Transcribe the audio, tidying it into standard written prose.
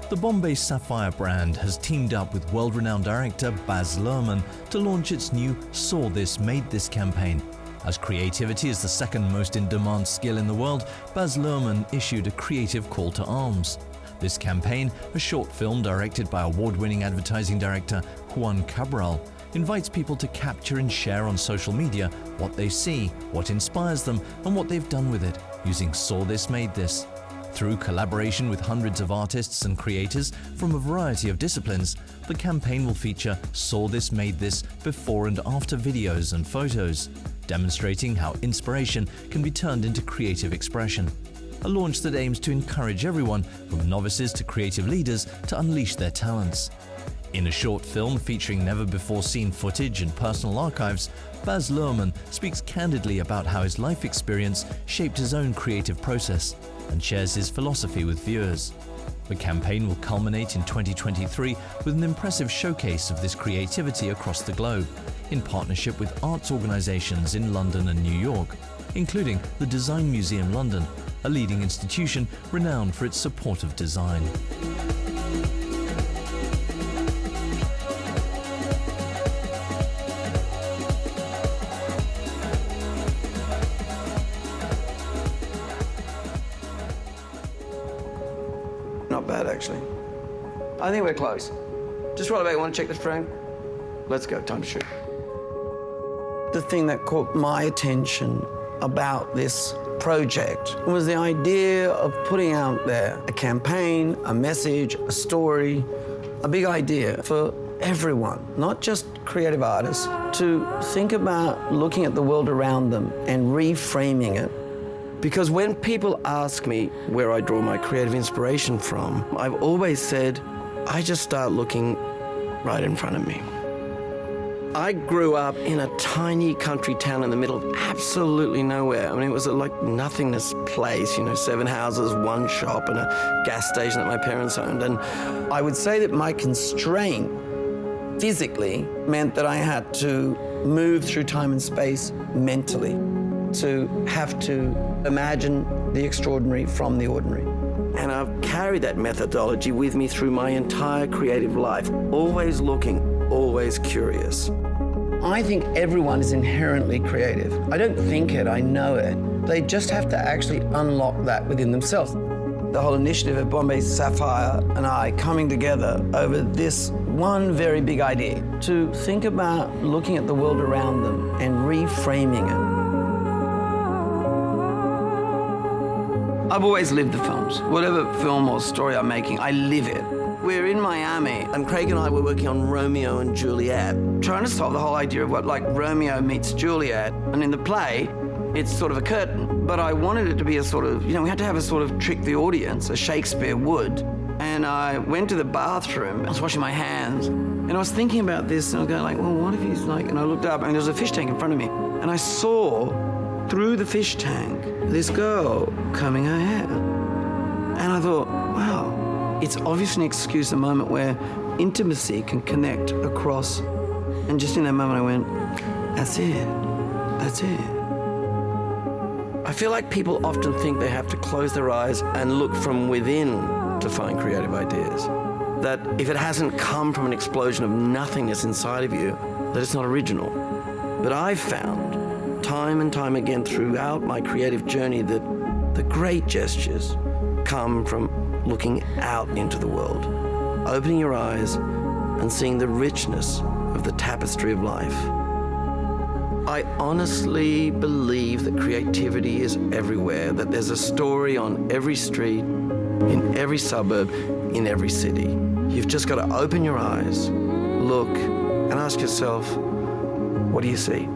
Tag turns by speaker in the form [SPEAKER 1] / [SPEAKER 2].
[SPEAKER 1] The Bombay Sapphire brand has teamed up with world-renowned director Baz Luhrmann to launch its new Saw This, Made This campaign. As creativity is the second most in-demand skill in the world, Baz Luhrmann issued a creative call to arms. This campaign, a short film directed by award-winning advertising director Juan Cabral, invites people to capture and share on social media what they see, what inspires them, and what they've done with it, using Saw This, Made This. Through collaboration with hundreds of artists and creators from a variety of disciplines, the campaign will feature Saw This, Made This before and after videos and photos, demonstrating how inspiration can be turned into creative expression. A launch that aims to encourage everyone, from novices to creative leaders, to unleash their talents. In a short film featuring never-before-seen footage and personal archives, Baz Luhrmann speaks candidly about how his life experience shaped his own creative process and shares his philosophy with viewers. The campaign will culminate in 2023 with an impressive showcase of this creativity across the globe, in partnership with arts organizations in London and New York, including the Design Museum London, a leading institution renowned for its support of design.
[SPEAKER 2] Not bad, actually. I think we're close. Just roll it back. You want to check the frame? Let's go. Time to shoot. The thing that caught my attention about this project was the idea of putting out there a campaign, a message, a story, a big idea for everyone, not just creative artists, to think about looking at the world around them and reframing it. Because when people ask me where I draw my creative inspiration from, I've always said, I just start looking right in front of me. I grew up in a tiny country town in the middle of absolutely nowhere. I mean, it was a nothingness place, 7 houses, 1 shop, and a gas station that my parents owned. And I would say that my constraint physically meant that I had to move through time and space mentally, to have to imagine the extraordinary from the ordinary. And I've carried that methodology with me through my entire creative life, always looking, always curious. I think everyone is inherently creative. I don't think it, I know it. They just have to actually unlock that within themselves. The whole initiative of Bombay Sapphire and I coming together over this one very big idea, to think about looking at the world around them and reframing it. I've always lived the films. Whatever film or story I'm making, I live it. We're in Miami, and Craig and I were working on Romeo and Juliet, trying to solve the whole idea of what, Romeo meets Juliet. And in the play, it's sort of a curtain. But I wanted it to be a sort of, we had to have a sort of trick the audience, as Shakespeare would. And I went to the bathroom, I was washing my hands, and I was thinking about this, and I was going well, what if he's and I looked up, and there was a fish tank in front of me, and I saw through the fish tank this girl combing her hair. And I thought, wow, it's obviously an excuse, a moment where intimacy can connect across. And just in that moment I went, that's it, that's it. I feel like people often think they have to close their eyes and look from within to find creative ideas. That if it hasn't come from an explosion of nothingness inside of you, that it's not original. But I've found time and time again throughout my creative journey that the great gestures come from looking out into the world, opening your eyes and seeing the richness of the tapestry of life. I honestly believe that creativity is everywhere, that there's a story on every street, in every suburb, in every city. You've just got to open your eyes, look, and ask yourself, what do you see?